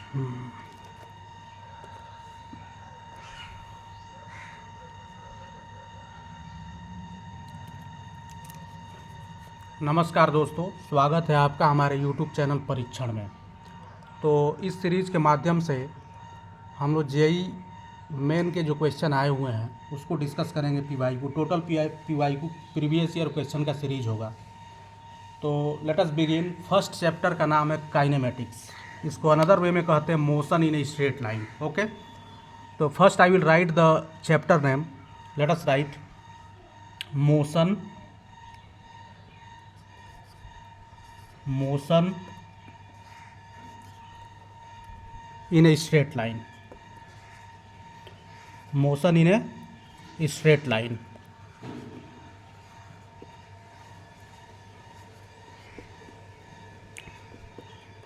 नमस्कार दोस्तों, स्वागत है आपका हमारे YouTube चैनल परीक्षण में। तो इस सीरीज़ के माध्यम से हम लोग जेई मेन के जो क्वेश्चन आए हुए हैं उसको डिस्कस करेंगे। PYQ total PYQ previous year question का सीरीज होगा। तो let us begin. First chapter का नाम है काइनेमेटिक्स। इसको अनदर वे में कहते हैं motion in a straight line. Okay, तो first I will write the chapter name. Let us write motion in a straight line. Motion in a straight line.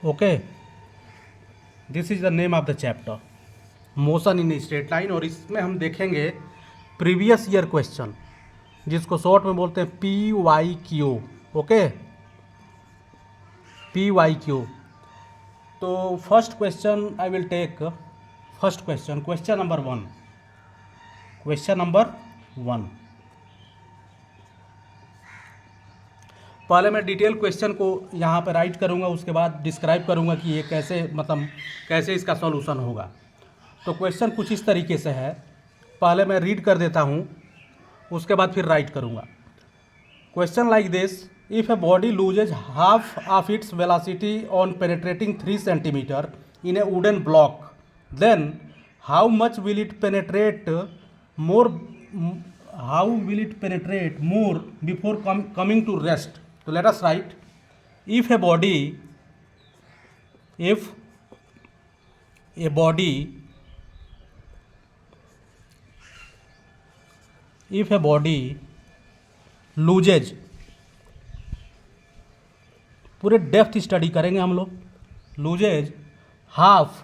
Okay, this is the name of the chapter, motion in a straight line। और इसमें हम देखेंगे previous year question, जिसको short में बोलते हैं PYQ। Okay, PYQ। तो first question I will take first question number one. पहले मैं डिटेल क्वेश्चन को यहाँ पे राइट करूँगा, उसके बाद डिस्क्राइब करूँगा कि ये कैसे कैसे इसका सॉल्यूशन होगा। तो क्वेश्चन कुछ इस तरीके से है। पहले मैं रीड कर देता हूँ, उसके बाद फिर राइट करूँगा। Question like this: if a body loses half of its velocity on penetrating 3 centimeter in a wooden block, then how much will it penetrate more before coming to rest? So let us write: if a body loses, पूरे depth study करेंगे हम लोग। Loses half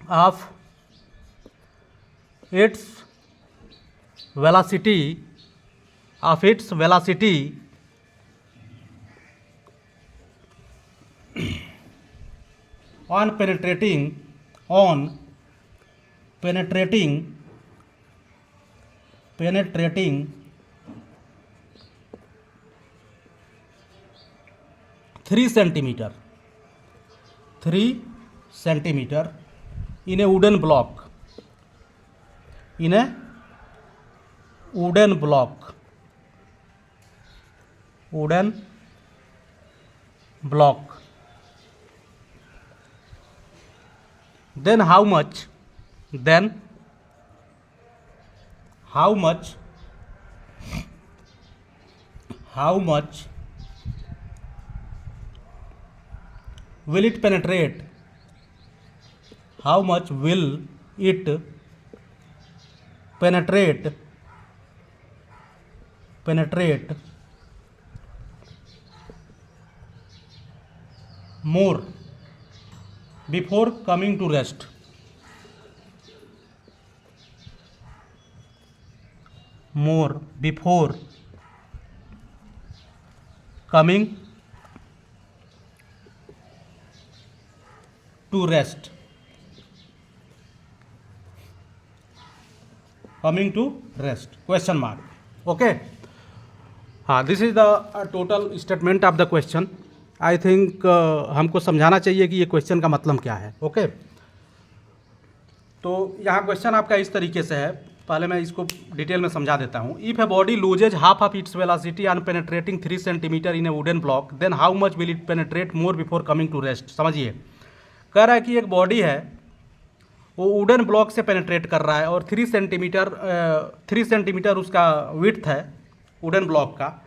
of its velocity on penetrating 3 centimeter in a wooden block, then how much will it penetrate? How much will it penetrate more before coming to rest? More before coming to rest. Question mark. Okay. This is the total statement of the question. I think हमको समझाना चाहिए कि ये question का मतलब क्या है। Okay, तो यहाँ क्वेश्चन आपका इस तरीके से है। पहले मैं इसको डिटेल में समझा देता हूँ। If a body loses half of its velocity on penetrating 3 centimetre in a wooden block, then how much will it penetrate more before coming to rest. समझिए, कह रहा है कि एक बॉडी है, वो वुडन ब्लॉक से पेनेट्रेट कर रहा है और 3 सेंटीमीटर उसका विड्थ है वुडन ब्लॉक का,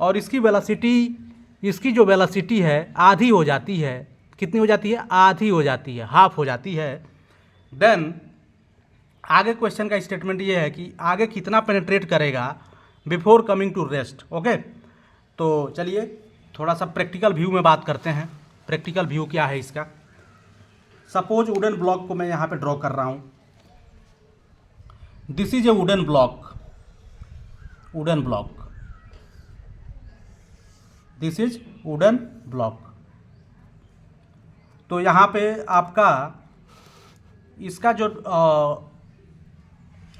और इसकी जो वेलोसिटी है आधी हो जाती है। कितनी हो जाती है? आधी हो जाती है, हाफ हो जाती है। देन आगे क्वेश्चन का स्टेटमेंट ये है कि आगे कितना पेनेट्रेट करेगा before coming to rest. Okay, तो चलिए थोड़ा सा प्रैक्टिकल व्यू में बात करते हैं। प्रैक्टिकल व्यू क्या है इसका? सपोज वुडन ब्लॉक को मैं यहाँ पे ड्रॉ कर रहा हूँ। This is a wooden block, this is wooden block. तो यहाँ पे आपका इसका जो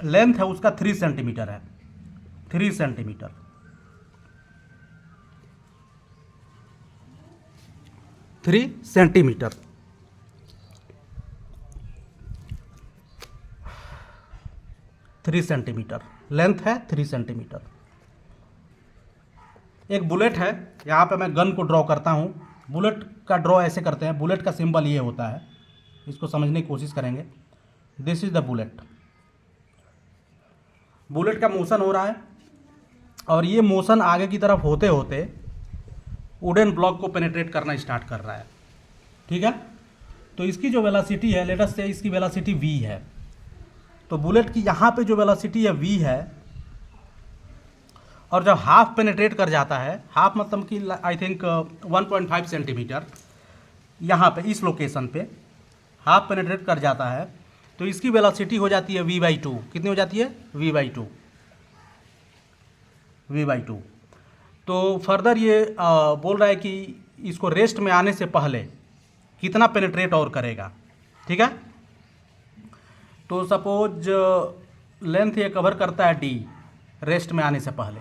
लेंथ है उसका 3 सेंटीमीटर है, 3 centimetre. 3 centimetre. Three centimetre length है, 3 सेंटीमीटर। एक बुलेट है, यहाँ पे मैं गन को ड्रॉ करता हूँ। बुलेट का ड्रॉ ऐसे करते हैं, बुलेट का सिंबल ये होता है, इसको समझने की कोशिश करेंगे। This is the bullet. Bullet का मोशन हो रहा है और ये मोशन आगे की तरफ होते होते वुडन ब्लॉक को पेनिट्रेट करना स्टार्ट कर रहा है, ठीक है। तो इसकी जो वेलोसिटी है, लेट अस से इसकी वेलोसिटी v है। तो बुलेट की यहाँ पे जो वेलोसिटी है v है, और जब हाफ पेनिट्रेट कर जाता है, हाफ मतलब कि आई थिंक 1.5 सेंटीमीटर, यहाँ पे इस लोकेशन पे हाफ पेनिट्रेट कर जाता है, तो इसकी वेलोसिटी हो जाती है v/2। कितनी हो जाती है? v/2। v/2। तो फर्दर ये बोल रहा है कि इसको रेस्ट में आने से पहले कितना पेनिट्रेट और करेगा, ठीक है। तो सपोज लेंथ ये कवर करता है d, रेस्ट में आने से पहले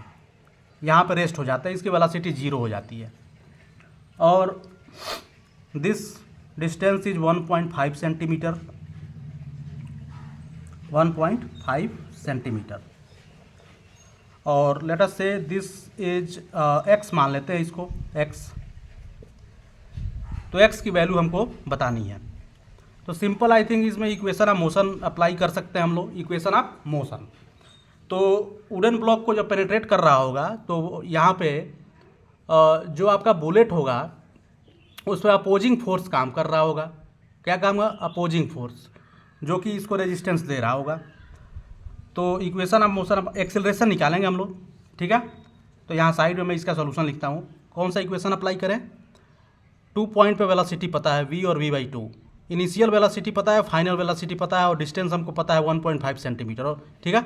यहाँ पे रेस्ट हो जाता है, इसकी वेलोसिटी 0 हो जाती है, और this distance is 1.5 centimetre, 1.5 centimetre. और late us say this is x मान लेते हैं इसको, x। तो x की वैल्यू हमको बतानी है। तो सिंपल आई थिंक इसमें इक्वेशन ऑफ मोशन अप्लाई कर सकते हैं हम लोग, इक्वेशन ऑफ मोशन। तो वुडन ब्लॉक को जब पेनिट्रेट कर रहा होगा तो यहाँ पे जो आपका बुलेट होगा उस पर अपोजिंग फोर्स काम कर रहा होगा। क्या काम होगा? अपोजिंग फोर्स, जो कि इसको रेजिस्टेंस दे रहा होगा। तो इक्वेशन ऑफ मोशन, एक्सेलरेशन निकालेंगे हम लोग, ठीक है। तो यहाँ साइड में मैं इसका सोल्यूशन लिखता हूँ। कौन सा इक्वेशन अप्लाई करें? 2 पॉइंट पे वेलोसिटी पता है v और v/2, इनिशियल वेलोसिटी पता है, फाइनल वेलोसिटी पता है, और डिस्टेंस हमको पता है 1.5 सेंटीमीटर, ठीक है।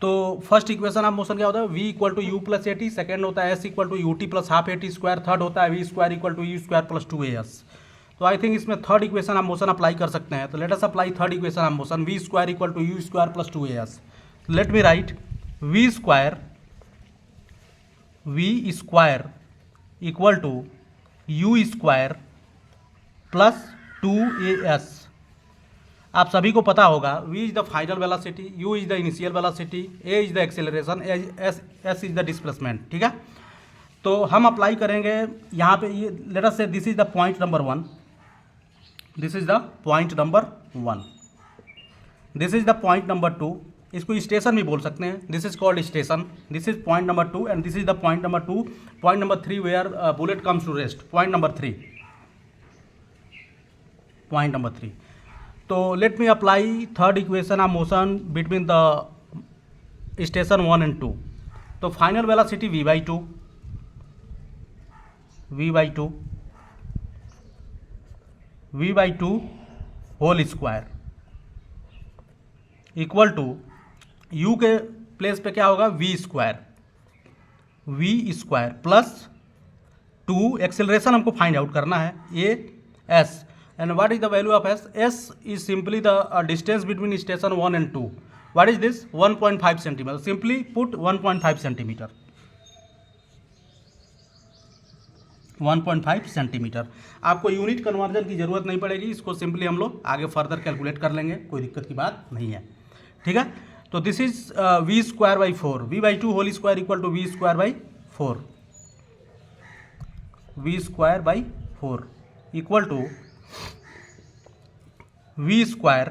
तो फर्स्ट इक्वेशन ऑफ मोशन क्या होता है? v = u+at, सेकेंड होता है s = ut + ½ at², थर्ड होता है v² = u² + 2as। तो आई थिंक इसमें third equation of motion apply कर सकते हैं। तो let us apply third equation of motion, v² = u² + 2as। Let me right v² = u² + 2as। आप सभी को पता होगा v is the final velocity, u is the initial velocity, a is the acceleration, s is the displacement, ठीक है। तो हम apply करेंगे यहाँ पे, ये let us say this is the point number 1, this is the point number 1, this is the point number 2। इसको station भी बोल सकते हैं, this is called station, this is point number 2 and this is the point number 2, point number 3 where bullet comes to rest, point number 3, point number 3। तो let me apply third equation of motion between the station 1 and 2। तो final velocity v/2 whole square equal to u के place पे क्या होगा? v² plus 2, acceleration हमको find out करना है, a s। And what is the value of s? S is simply the distance between station 1 and 2. What is this? 1.5 centimeter. Simply put 1.5 centimeter. 1.5 centimetre. आपको unit conversion की ज़रूरत नहीं पड़ेगी, इसको simply हम लोग आगे फर्दर कैलकुलेट कर लेंगे, कोई दिक्कत की बात नहीं है, ठीक है। तो this is v²/4, v/2 whole square equal to v²/4, v²/4 equal to v²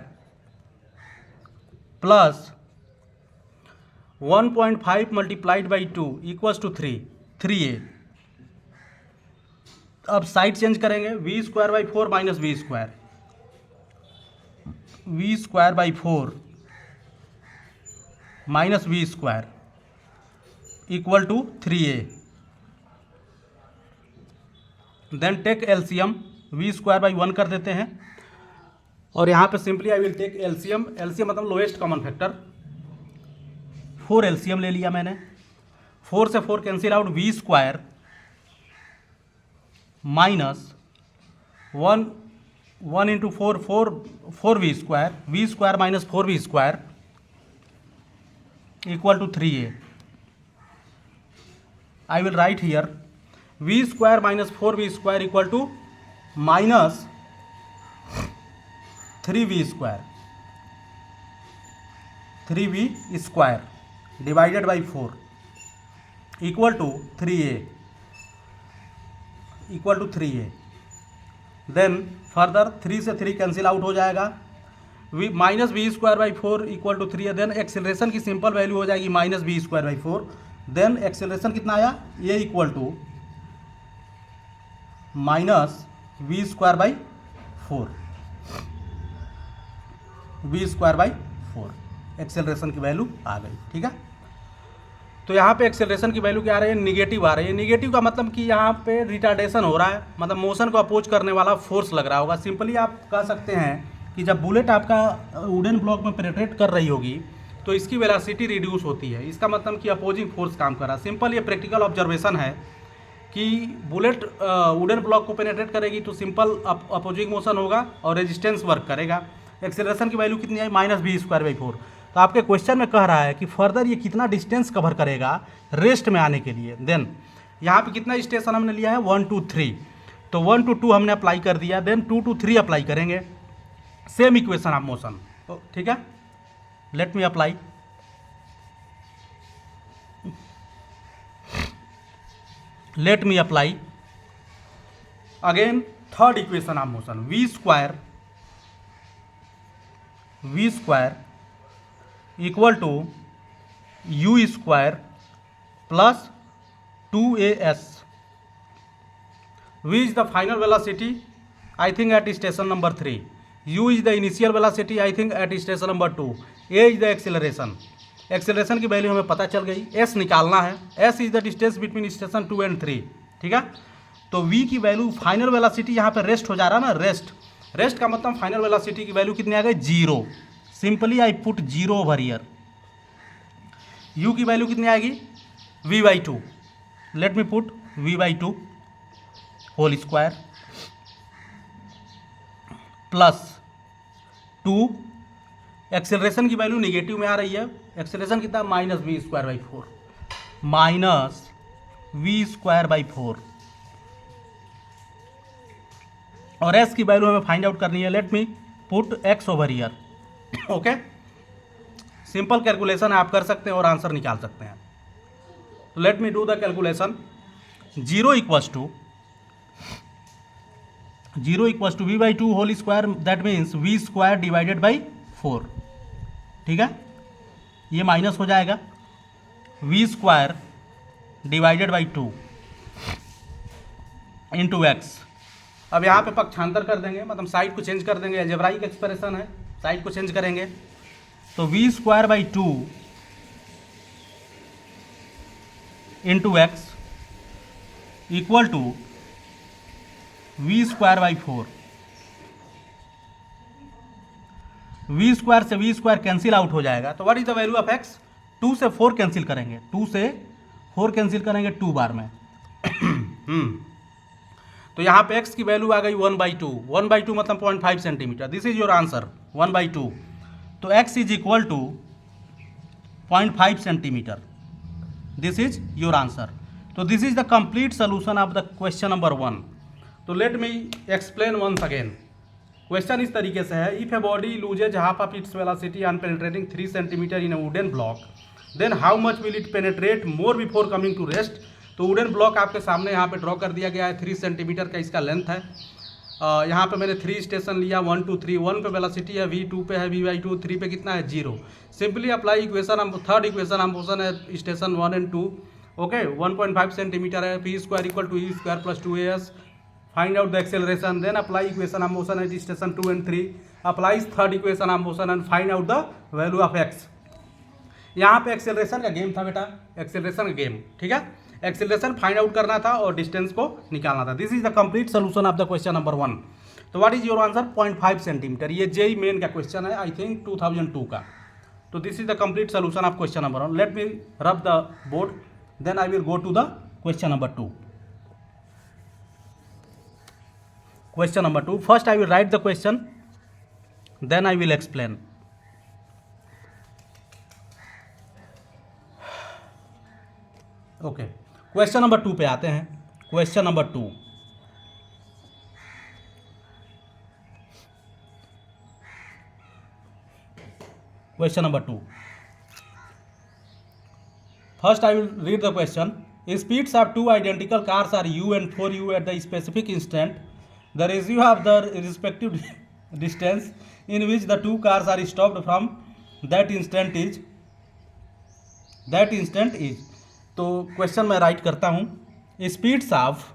plus 1.5 multiplied by 2 equals to 3a। अब साइड चेंज करेंगे, v²/4 minus v² minus v² equal to 3a। Then take LCM, v²/1 कर देते हैं, और यहाँ पे simply I will take LCM, LCM मतलब lowest common factor, 4 LCM ले लिया मैंने, 4 से 4 cancel out, v² minus 1 1 into 4 4 v square minus 4 v square equal to 3a. I will write here v square minus 4v square equal to minus 3v square divided by 4 equal to 3a. Then further 3 से 3 cancel out हो जाएगा. Minus v square by 4 equal to 3 है. Then acceleration की simple value हो जाएगी minus v square by 4. Then acceleration कितना आया, ये equal to minus v square by 4. Acceleration की वैल्यू आ गई. ठीक है, तो यहाँ पे एक्सेलरेशन की वैल्यू क्या आ रही है, निगेटिव आ रही है. निगेटिव का मतलब कि यहाँ पे रिटार्डेशन हो रहा है, मतलब मोशन को अपोज करने वाला फोर्स लग रहा होगा. सिंपली आप कह सकते हैं कि जब बुलेट आपका वुडन ब्लॉक में पेनिट्रेट कर रही होगी तो इसकी वेलोसिटी रिड्यूस होती है. इसका मतलब कि अपोजिंग फोर्स काम कर रहा है. सिंपल ये प्रैक्टिकल ऑब्जर्वेशन है कि बुलेट वुडन ब्लॉक को पेनिट्रेट करेगी तो सिंपल अपोजिंग मोशन होगा और रेजिस्टेंस वर्क करेगा. एक्सेलरेशन की वैल्यू कितनी आई, माइनस वी स्क्वायर बाई 4. तो आपके क्वेश्चन में कह रहा है कि फर्दर ये कितना डिस्टेंस कवर करेगा रेस्ट में आने के लिए. देन यहाँ पे कितना स्टेशन हमने लिया है, 1 2 3. तो 1 to 2 हमने अप्लाई कर दिया. देन 2 to 3 अप्लाई करेंगे. Same equation of motion. ठीक है, let me apply. Again third equation of motion, v square equal to u square plus 2as. v is the final velocity I think at station number 3. u is the initial velocity I think at station number 2. a is the acceleration. Acceleration की value हमें पता चल गई. s निकालना है. s is the distance between station 2 and 3. ठीक है, तो v की वैल्यू फाइनल वेलोसिटी यहाँ पे रेस्ट हो जा रहा है ना, रेस्ट का मतलब फाइनल वेलोसिटी की वैल्यू कितनी आ गई, 0. Simply I put 0 over here. u की वैल्यू कितनी आएगी, v by 2. Let me put v by 2 whole square plus 2. Acceleration की वैल्यू निगेटिव में आ रही है. एक्सेलरेशन कितना, माइनस वी स्क्वायर बाई 4. और s की वैल्यू हमें फाइंड आउट करनी है. Let me put x over year. Okay, simple calculation आप कर सकते हैं और आंसर निकाल सकते हैं. तो let me do the calculation. 0 equals to v by 2 whole square, that means v square divided by 4. ठीक है, ये माइनस हो जाएगा. V square divided by 2 into x. अब यहाँ पे पक्षांतर कर देंगे, मतलब साइड को चेंज कर देंगे. अलजेब्राइक एक्सप्रेशन है, साइड को चेंज करेंगे. तो v square by 2 into x equal to v square by 4. V square से वी स्क्वायर कैंसिल आउट हो जाएगा. तो what is the value of x, 2 से 4 कैंसिल करेंगे. 2 से 4 कैंसिल करेंगे 2 बार में. तो यहाँ पे x की वैल्यू आ गई 1/2. 1/2 मतलब 0.5 centimetre. This is your answer, 1/2. तो x is equal to 0.5 centimetre. This is your answer. तो this is the complete solution of the question number 1. तो let me explain once again. Question इस तरीके से है, if a body loses half of its velocity on penetrating 3 centimetre in a wooden block, then how much will it penetrate more before coming to rest. तो wooden block आपके सामने यहाँ पे draw कर दिया गया है. 3 सेंटीमीटर का इसका लेंथ है. यहाँ पे मैंने 3 स्टेशन लिया, 1 2 3. 1 पे वेलोसिटी है v, 2 पे है v बाई 2, 3 पे कितना है 0. Simply apply equation, third equation हम मोशन है स्टेशन 1 and 2. ओके, 1.5 सेंटीमीटर है. v square equal to e square plus 2as. Find out the acceleration. Then apply equation of motion at station 2 and 3. Apply third equation of motion and find out the value of x. यहाँ पे acceleration का game था बेटा, acceleration का game. ठीक है, acceleration find out करना था और डिस्टेंस को निकालना था. This is the complete solution of the question number 1. तो what is your answer, 0.5 centimetre. ये जेई मेन का क्वेश्चन है, आई थिंक 2002 का. तो this is the complete solution of question number 1. Let me rub the board, then I will go to the question number 2. Question number 2. First I will write the question, then I will explain. Okay. Question number 2 पे आते हैं. Question number 2. Question number 2. First I will read the question. Speeds of two identical cars are u and 4u at the specific instant. The ratio of the respective distance in which the two cars are stopped from that instant is. तो question मैं write करता हूँ. Speeds of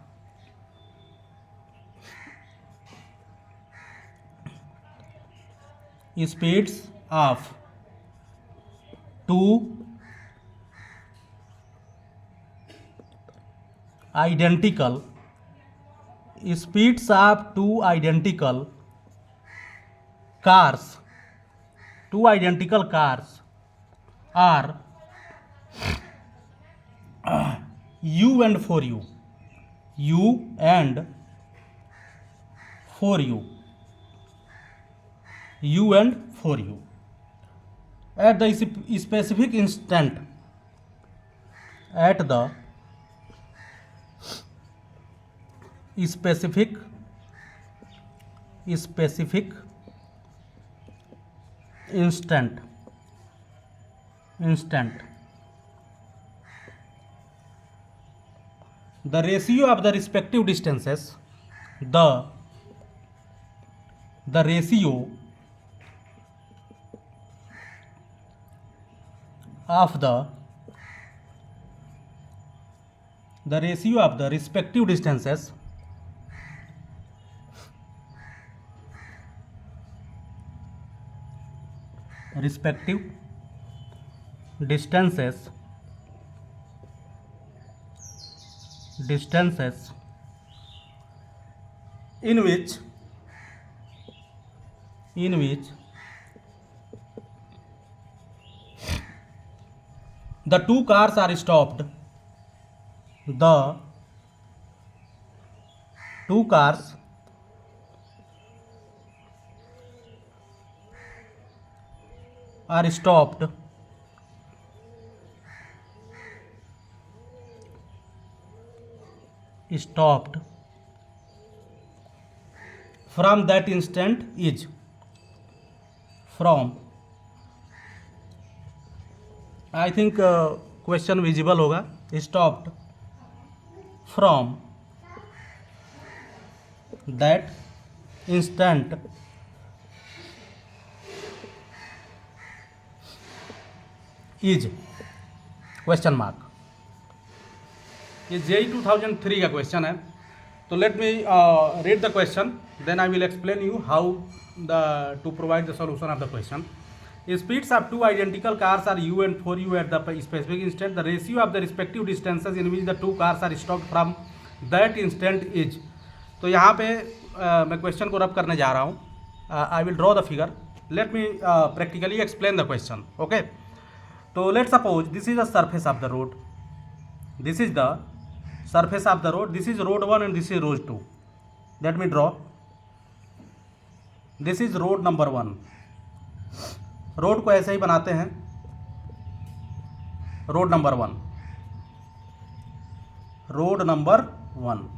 two identical cars are u and 4u at the specific instant the ratio of the respective distances the ratio of the respective distances in which the two cars are stopped. The two cars are stopped from that instant is from. I think question visible होगा. Stopped from that instant is question mark. ये JEE 2003 का question है. तो let me read the question, then I will explain you how to provide the solution of the question. Speeds of two identical cars are u and 4u at the specific instant. The ratio of the respective distances in which the two cars are stopped from that instant is. तो यहाँ पे मैं question को रब करने जा रहा हूँ. I will draw the figure. Let me practically explain the question. Okay. तो let's suppose this is the surface of the road. This is the surface of the road. This is road 1 and this is road 2. Let me draw. This is road number 1. Road को ऐसे ही बनाते हैं. Road number 1.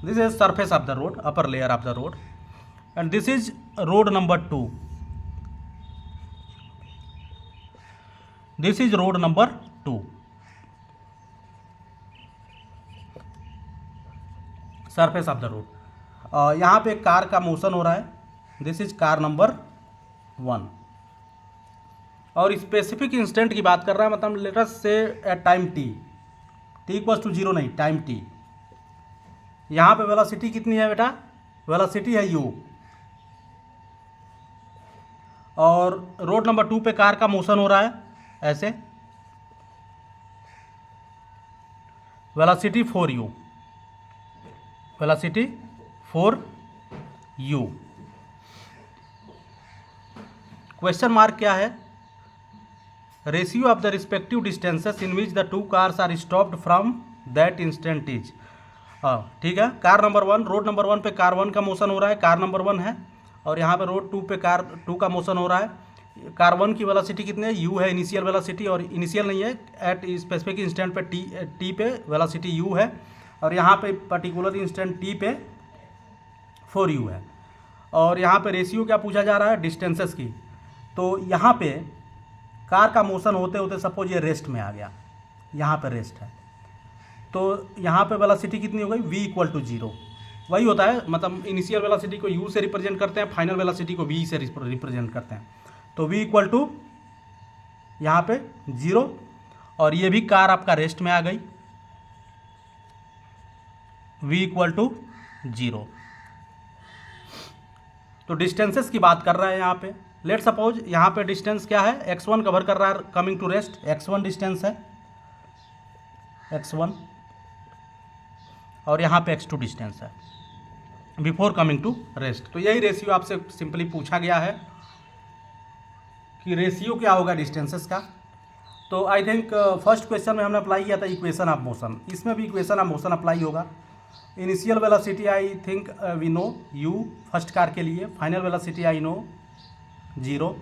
This is surface of the road, upper layer of the road, and this is road number 2. This is road number 2. Surface of the road. यहाँ पे car का motion हो रहा है. This is car number 1. और specific instant की बात कर रहा है, मतलब let us say at time t equals to 0 नहीं, टाइम t. यहाँ पे वेलोसिटी कितनी है बेटा? वेलोसिटी है u. और रोड नंबर 2 पे कार का मोशन हो रहा है ऐसे. Velocity 4u. क्वेश्चन मार्क क्या है? Ratio of the respective distances in which the two cars are stopped from that instant is. हाँ ठीक है, कार नंबर 1, रोड नंबर 1 पे कार 1 का मोशन हो रहा है, कार नंबर 1 है, और यहाँ पे रोड 2 पे कार 2 का मोशन हो रहा है। कार 1 की वेलोसिटी कितनी है, यू है इनिशियल वेलोसिटी, और इनिशियल नहीं है, एट स्पेसिफिक इंस्टेंट पे टी पे वेलोसिटी यू है, और यहाँ पे पर्टिकुलर इंस्टेंट टी पे 4u है। और यहाँ पे रेशियो क्या पूछा जा रहा है, डिस्टेंसेस की। तो यहाँ पे कार का मोशन होते होते सपोज ये रेस्ट में आ गया, यहाँ पे रेस्ट है, तो यहाँ पे वेलोसिटी कितनी हो गई, v इक्वल टू 0। वही होता है, मतलब इनिशियल वेलोसिटी को u से रिप्रेजेंट करते हैं, फाइनल वेलोसिटी को v से रिप्रेजेंट करते हैं। तो v इक्वल टू यहाँ पे 0, और ये भी कार आपका रेस्ट में आ गई, v इक्वल टू 0। तो डिस्टेंसेस की बात कर रहा है यहाँ पे। लेट सपोज यहाँ पे डिस्टेंस क्या है, x1 कवर कर रहा है coming to rest, x1 distance है, x1, और यहाँ पे x2 डिस्टेंस है बिफोर कमिंग टू रेस्ट। तो यही रेशियो आपसे सिंपली पूछा गया है कि रेशियो क्या होगा डिस्टेंसेस का। तो आई थिंक फर्स्ट क्वेश्चन में हमने अप्लाई किया था इक्वेशन ऑफ मोशन, इसमें भी इक्वेशन ऑफ मोशन अप्लाई होगा। Initial velocity I think we know u first car के लिए, final velocity I know 0,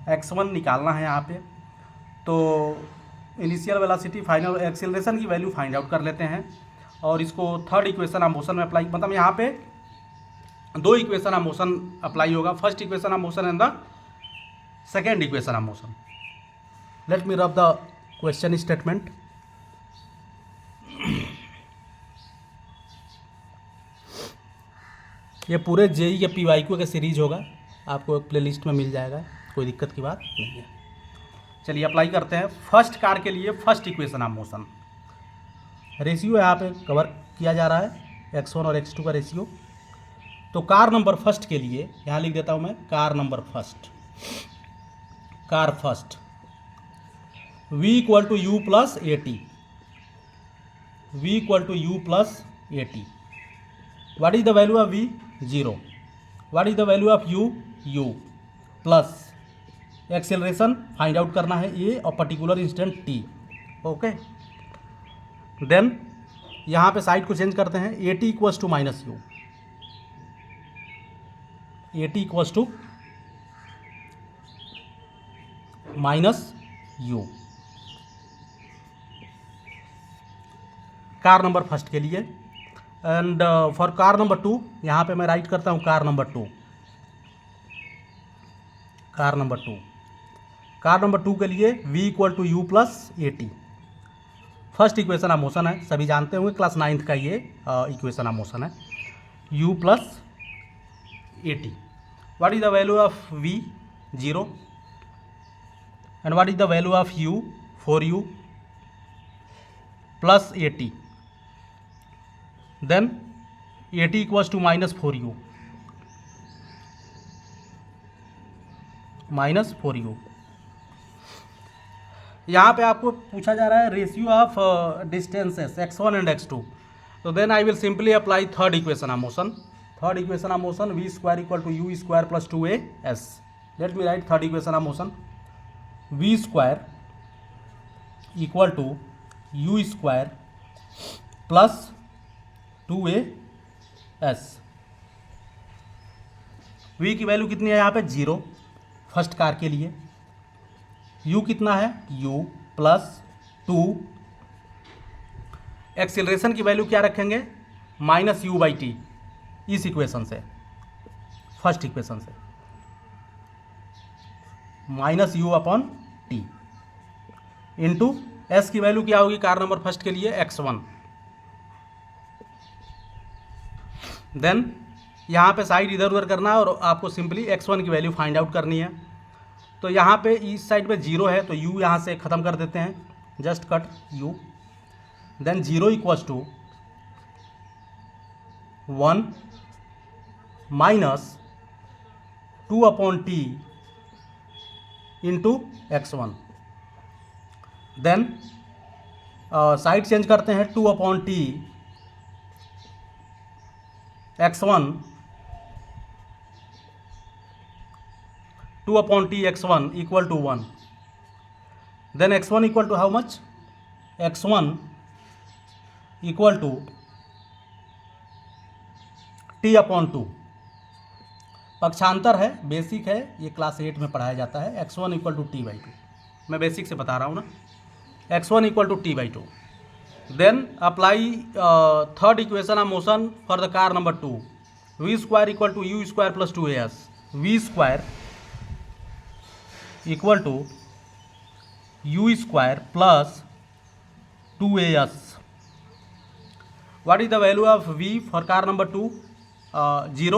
x1 निकालना है यहाँ पे। तो इनिशियल वेलोसिटी, फाइनल एक्सीलरेशन की वैल्यू फाइंड आउट कर लेते हैं, और इसको थर्ड इक्वेशन ऑफ मोशन में अप्लाई, मतलब यहाँ पे 2 इक्वेशन ऑफ मोशन अप्लाई होगा, first equation of motion and the second equation of motion. Late me rub the question statement. ये पूरे जेई के पीवाईक्यू का सीरीज होगा, आपको एक प्लेलिस्ट में मिल जाएगा, कोई दिक्कत की बात नहीं है। चलिए अप्लाई करते हैं। फर्स्ट कार के लिए first equation of motion, ratio यहाँ पे कवर किया जा रहा है, x1 और x2 का रेशियो। तो कार नंबर फर्स्ट के लिए यहाँ लिख देता हूँ मैं, car number first, car first, v equal to u plus a t, v equal to u plus a t. What is the value of v, 0। What is the value of u, u plus acceleration find out करना है a और particular instant t। Okay, then यहाँ पे side को change करते हैं, a t equals to minus u, a t equals to minus u, car number first के लिए। एंड फॉर कार नंबर 2 यहाँ पे मैं राइट करता हूँ car number 2, car number 2, car number 2 के लिए v equal to u plus a t. First equation of motion है, सभी जानते होंगे, क्लास 9th का ये इक्वेशन ऑफ मोशन है, u plus a t. What is the value of v, 0, and what is the value of u, 4u plus a t. Then a t equals to minus 4u, minus 4u। यहाँ पे आपको पूछा जा रहा है ratio of distances x1 and x2। तो then I will simply apply third equation of motion, third equation of motion, v square equal to u square plus 2as। Let me write third equation of motion, v square equal to u square plus 2as। v की value कितनी है यहाँ पे, 0 first car के लिए, u कितना है, u plus 2, acceleration की वैल्यू क्या रखेंगे, माइनस यू बाई टी, इस इक्वेशन से, फर्स्ट इक्वेशन से, minus you upon t, into S की वैल्यू क्या होगी कार नंबर फर्स्ट के लिए, x1। देन यहाँ पे साइड इधर उधर करना है और आपको सिंपली x1 की वैल्यू फाइंड आउट करनी है। तो यहाँ पे इस साइड पे 0 है, तो u यहाँ से ख़त्म कर देते हैं, just cut u। Then 0 equals to 1 minus 2 upon t into x1। Then side change करते हैं, 2 upon t x1, 2 upon t x1 equal to 1. Then x1 equal to how much? x1 equal to t/2 पक्षांतर है, basic है, ये class 8 में पढ़ाया जाता है। x1 इक्वल टू t/2, मैं बेसिक से बता रहा हूँ ना, x1 equal to t/2। Then apply third equation of motion for the car number 2, v² equal to u² plus 2as, v² equal to u² plus 2as। what is the value of v for car number 2? 0।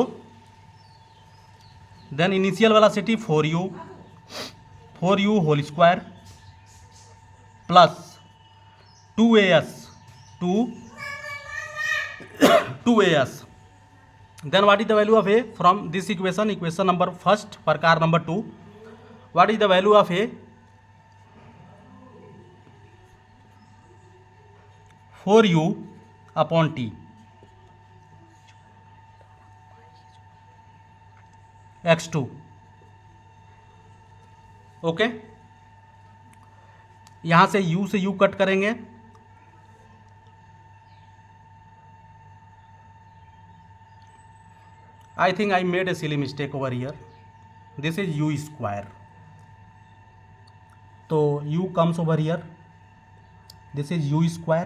then initial velocity 4u whole square plus 2as 2as। then what is the value of a from this equation number first for car number 2? what is the value of a? 4u upon t x2। Okay, यहां से u से u cut करेंगे, I think I made a silly mistake over here, this is u², तो u comes over here, this is u²,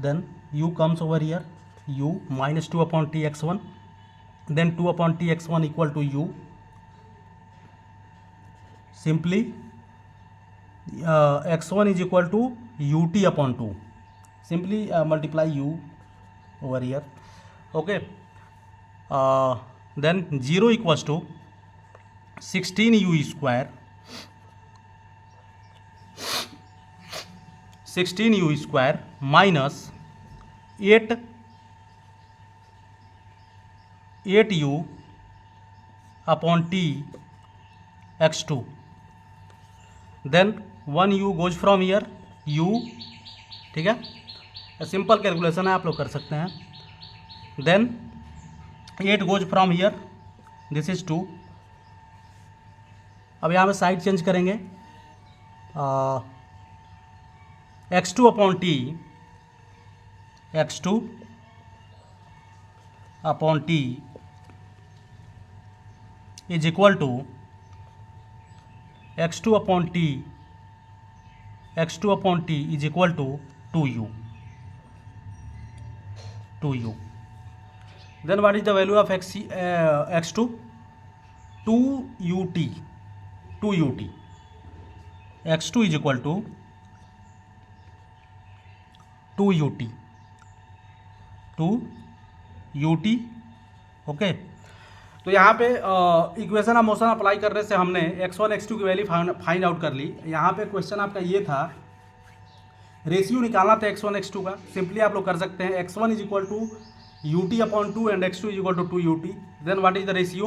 then u comes over here, u minus 2 upon t x1, then 2 upon t x1 equal to u, simply x1 is equal to ut upon 2, simply multiply u over here, okay। then 0 equals to 16u² 16u² minus 8u upon t x2, then 1u goes from here, u, ठीक है, simple calculation है, आप लोग कर सकते हैं। then 8 goes from here, this is 2। अब यहाँ पे साइड चेंज करेंगे, x2 upon t is equal to x2 upon t is equal to 2u। then what is the value of x2? 2ut x2 is equal to 2ut, okay. तो यहाँ पे equation of motion apply करने से हमने x1 x2 की value find out कर ली। यहाँ पे क्वेश्चन आपका ये था, रेशियो निकालना था x1 x2 का, सिंपली आप लोग कर सकते हैं x1 is equal to ut upon 2 and x2 is equal to 2ut। Then what is the ratio?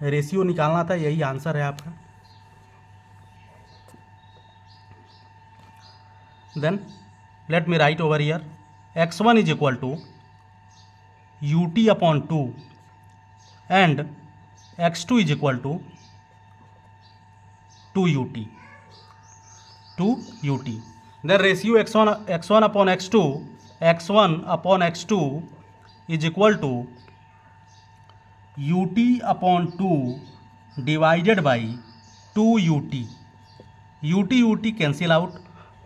Ratio निकालना था, यही आंसर है आपका। Then let me write over here, x1 is equal to ut upon 2 and x2 is equal to 2ut। Then ratio x1 upon x2 is equal to ut upon 2 divided by 2ut। ut cancel out,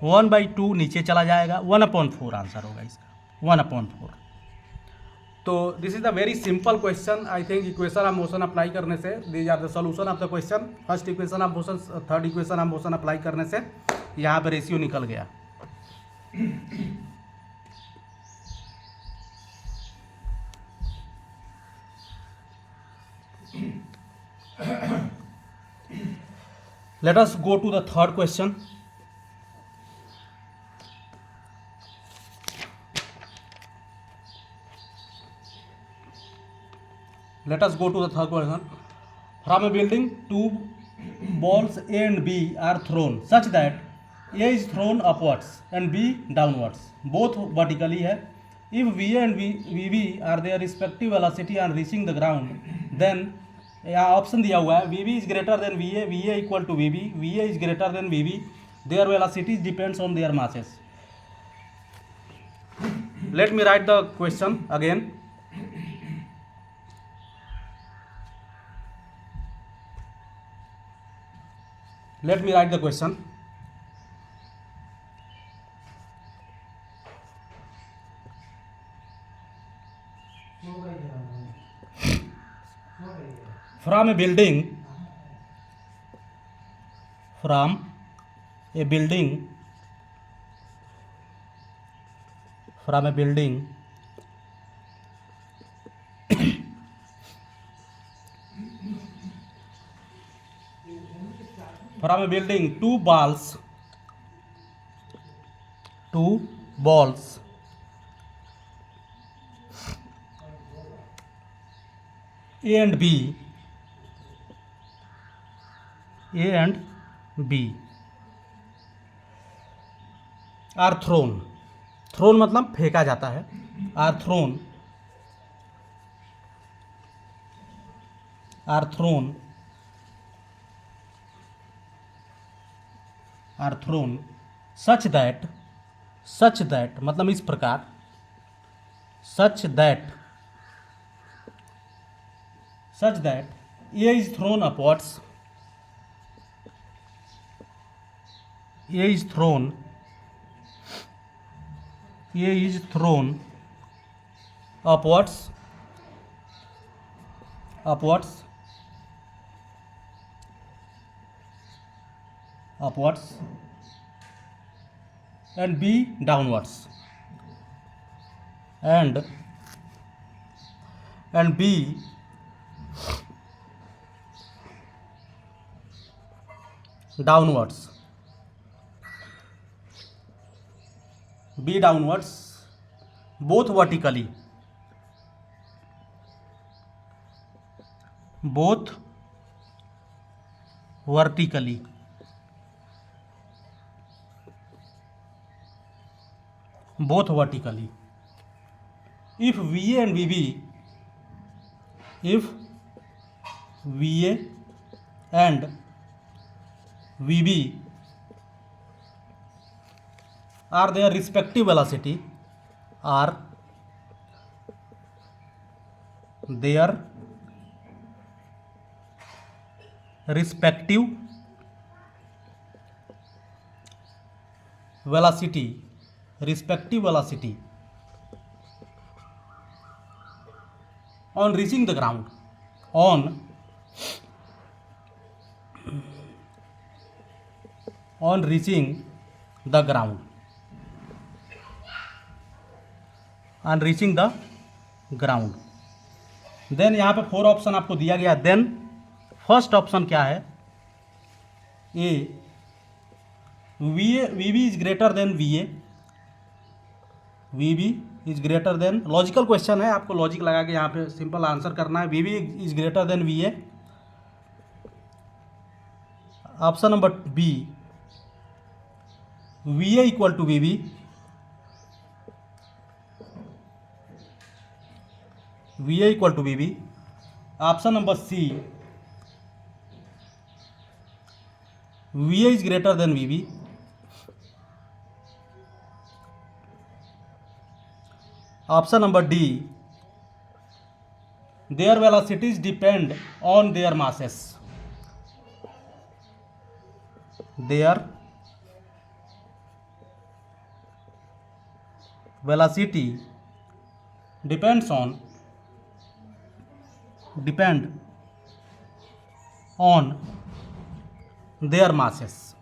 1/2 नीचे चला जाएगा, 1/4 answer होगा इसका, 1/4। तो this is the very simple question. I think equation of motion apply करने से, these are the solution of the question. First equation of motion, third equation of motion apply करने से यहाँ पे रेशियो निकल गया। Let us go to the third question. Let us go to the third question. From a building, two balls A and B are thrown such that A is thrown upwards and B downwards. Both vertically है. If VA and VB are their respective velocity on reaching the ground, then यहाँ option दिया हुआ है, VB is greater than VA, VA equal to VB, VA is greater than VB, their velocities depends on their masses. let me write the question again. Let me write the question. From a building, from a building, from a building, from a building, two balls A and B are thrown. Thrown मतलब फेंका जाता है. Are thrown such that मतलब इस प्रकार, such that A is thrown upwards, A is thrown upwards, and B downwards, and B downwards, both vertically, if VA and VB are their respective velocity, respective velocity on reaching the ground, on reaching the ground, then यहाँ पे 4 option आपको दिया गया. Then first option क्या है? ए, VB is greater than VA, logical question है, आपको logic लगा के यहाँ पे सिंपल आंसर करना है. VB is greater than VA. Option number B, VA equal to VB. Option number C, VA is greater than VB. Option number D, their velocities depend on their masses. Their velocity depend on their masses.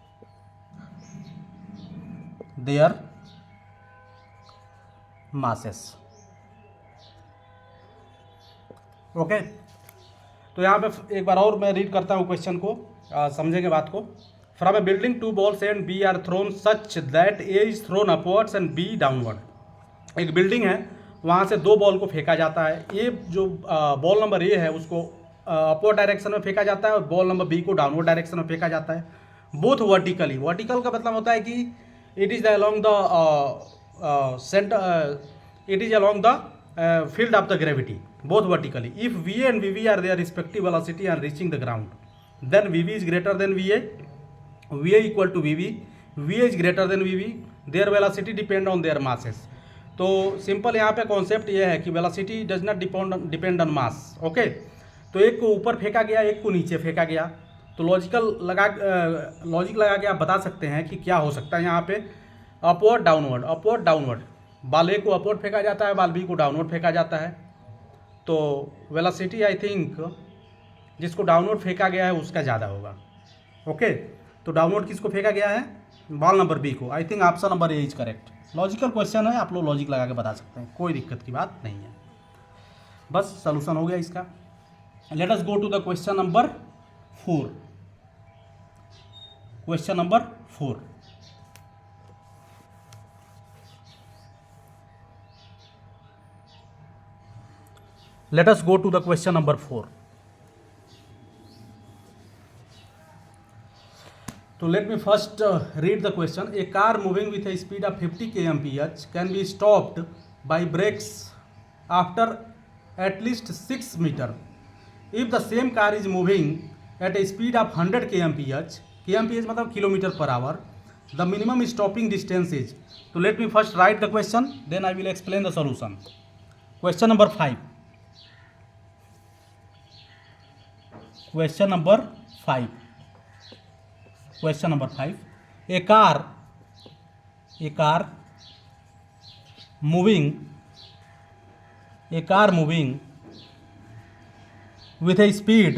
Okay, तो यहाँ पे एक बार और मैं read करता हूँ question को, समझेंगे बात को. From A building 2 balls and B are thrown such that A is thrown upwards and B downward. एक बिल्डिंग है, वहाँ से 2 बॉल को फेंका जाता है. ये जो बॉल नंबर ए है उसको अपवर्ड डायरेक्शन में फेंका जाता है और बॉल नंबर बी को डाउनवर्ड डायरेक्शन में फेंका जाता है. बोथ वर्टिकली, वर्टिकल का मतलब होता है कि it is along the centre, it is along the field of the gravity. Both vertically. If VA and VB are their respective velocity and reaching the ground, then VB is greater than VA equal to VB. VA is greater than VB. Their velocity depend on their masses. तो simple यहाँ पे concept ये है कि velocity does not depend on mass. Okay, तो एक को ऊपर फेंका गया, एक को नीचे फेंका गया, तो लॉजिक लगा के आप बता सकते हैं कि क्या हो सकता है यहाँ पे, अपवर्ड डाउनवर्ड। बाल ए को अपवर्ड फेंका जाता है, बाल बी को डाउनवर्ड फेंका जाता है। तो वेलोसिटी आई थिंक जिसको डाउनवर्ड फेंका गया है उसका ज़्यादा होगा। ओके, तो डाउनवर्ड किसको फेंका गया है, बॉल नंबर बी को। I think option number A is correct. Logical question है, आप लोग लॉजिक लगा के बता सकते हैं, कोई दिक्कत की बात नहीं है। बस सॉल्यूशन हो गया इसका। Let us go to the question number 4। Question number 4, let us go to the question number 4. So let me first read the question. A car moving with a speed of 50 kmph can be stopped by brakes after at least 6 meter. If the same car is moving at a speed of 100 kmph, kmph मतलब kilometer per hour, the minimum stopping distance is. So let me first write the question, then I will explain the solution. Question number 5. Question number 5. Question number 5. A car moving with a speed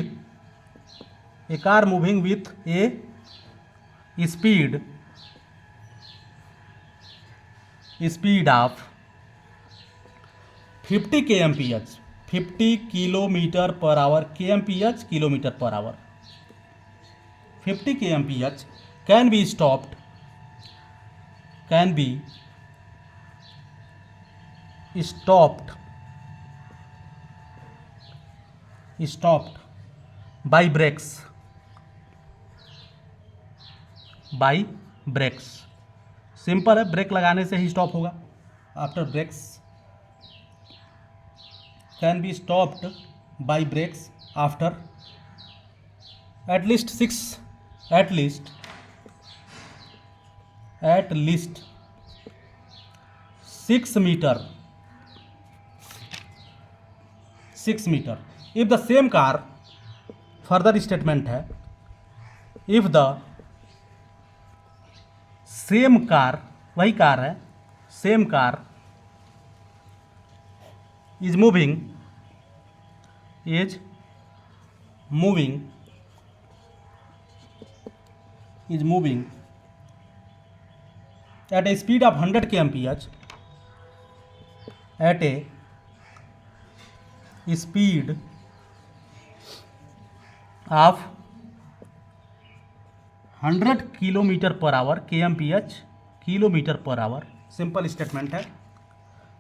of 50 kmph, 50 kilometer per hour, kmph kilometer per hour, 50 kmph can be stopped by brakes, simple है, brake लगाने से ही stop होगा। After brakes can be stopped by brakes after at least 6 meter, 6 meter. If the same car, further statement है, if the same car, वही car है, same car is moving at a speed of 100 kmph, at a speed of 100 kilometer per hour, kmph kilometer per hour, simple statement है,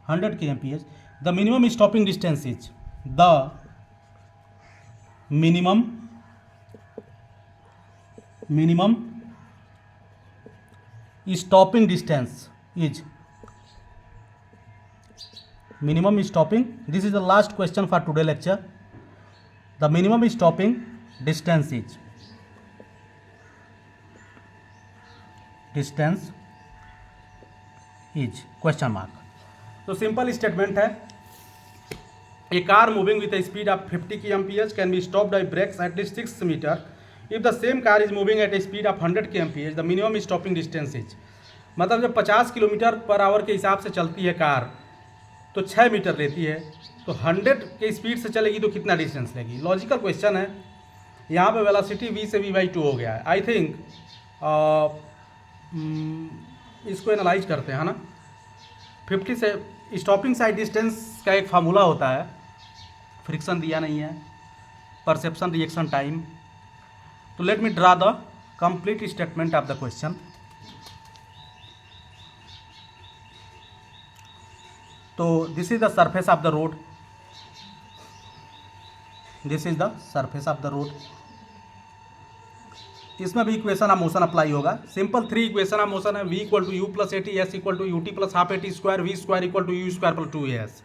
100 kmph. The minimum stopping distance is, the minimum stopping distance is, this is the last question for today lecture. The minimum stopping distance is question mark. तो simple statement है, a car moving with a speed of 50 kmph can be stopped by brakes at least 6 meter. If the same car is moving at a speed of 100 kmph, the minimum stopping distance is, मतलब जब 50 kilometre per our के हिसाब से चलती है car तो 6 metre लेती है, तो 100 के स्पीड से चलेगी तो कितना डिस्टेंस लेगी। लॉजिकल क्वेश्चन है। यहाँ पे वेलोसिटी v से v/2 हो गया है। आई थिंक इसको एनालाइज करते हैं ना। 50 से स्टॉपिंग साइड डिस्टेंस का एक फार्मूला होता है, फ्रिक्शन दिया नहीं है, परसेप्शन रिएक्शन टाइम। तो let me draw the complete statement of the question. तो this is the surface of the road, इसमें भी इक्वेशन ऑफ मोशन अप्लाई होगा। सिंपल 3 इक्वेशन ऑफ मोशन है, v equal to u plus a t, s equal to u t plus half a t square, v square equal to u square plus 2as।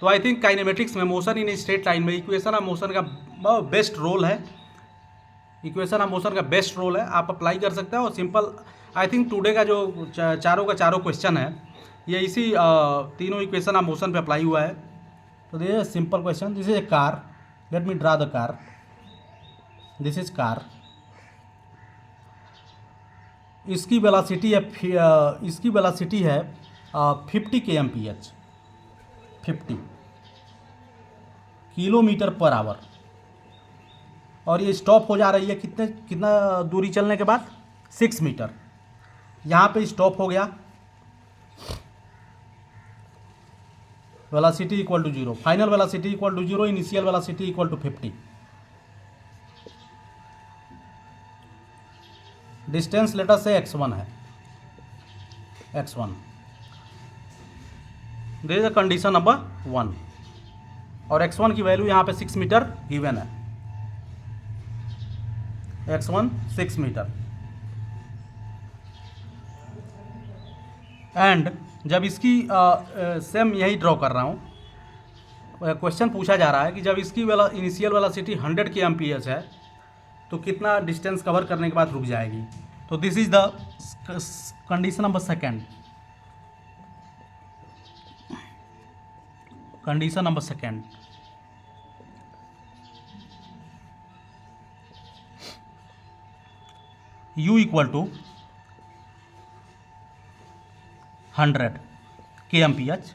तो I think kinematics में motion in straight line में equation of motion का best role है, आप apply कर सकते हैं। और सिंपल आई थिंक टुडे का जो चारों क्वेश्चन है ये इसी तीनों इक्वेशन ऑफ मोशन पे अप्लाई हुआ है। तो this is simple question. This is a car, late me draw the car, this is car. इसकी वेलोसिटी है 50 kmph, 50 किलोमीटर पर आवर, और ये स्टॉप हो जा रही है कितना दूरी चलने के बाद 6 मीटर। यहाँ पे स्टॉप हो गया, velocity equal to 0, final velocity equal to 0, initial velocity equal to 50। Distance letter से x1 है, x1। This is condition number 1, और x1 की वैल्यू यहाँ पे 6 मीटर गिवन है, x1 6 मीटर। एंड जब इसकी सेम यही ड्रॉ कर रहा हूँ, क्वेश्चन पूछा जा रहा है कि जब इसकी इनिशियल वेलोसिटी 100 kmph है तो कितना डिस्टेंस कवर करने के बाद रुक जाएगी। तो this is the condition number second, condition number second. u equal to 100 kmph,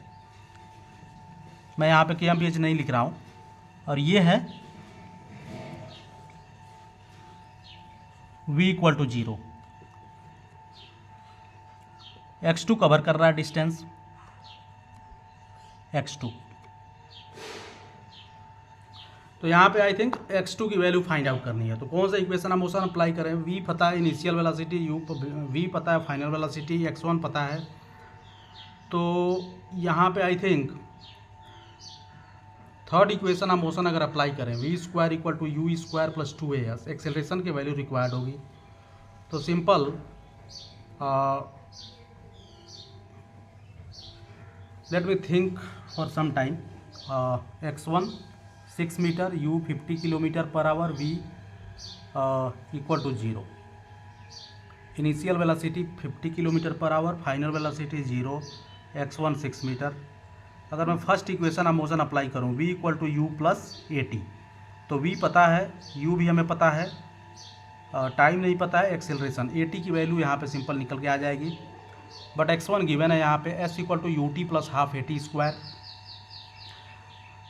मैं यहाँ पे kmph नहीं लिख रहा हूँ, और ये है v equal to 0, x2 cover कर रहा है डिस्टेंस, x2। तो यहाँ पे आई थिंक x2 की वैल्यू फाइंड आउट करनी है। तो कौन सा इक्वेशन ऑफ मोशन अप्लाई करें, v पता है इनिशियल वेलोसिटी, v पता है फाइनल वेलोसिटी, x1 पता है। तो यहाँ पे I think third equation of motion अगर अप्लाई करें, v square equal to u square plus 2as, acceleration की वैल्यू रिक्वायर्ड होगी। तो simple let me think for some time. x1 6 metre, u 50 kilometre per hour, v equal to 0, initial velocity 50 kilometre per hour, final velocity 0, x1 6 metre. अगर मैं first equation of motion apply करूँ, v equal to u plus at, तो v पता है, u भी हमें पता है, टाइम नहीं पता है, एक्सेलरेशन at की वैल्यू यहाँ पे सिंपल निकल के आ जाएगी। बट x1 गिवन है यहाँ पे, s equal to ut plus half at square.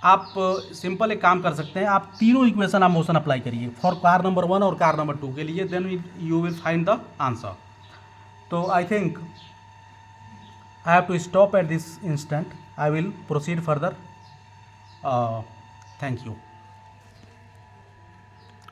आप सिंपल एक काम कर सकते हैं, आप तीनों इक्वेशन ऑफ मोशन अप्लाई करिए फॉर कार नंबर 1 और कार नंबर 2 के लिए, then you will find the answer. तो I think I have to stop at this instant. I will proceed further. Thank you.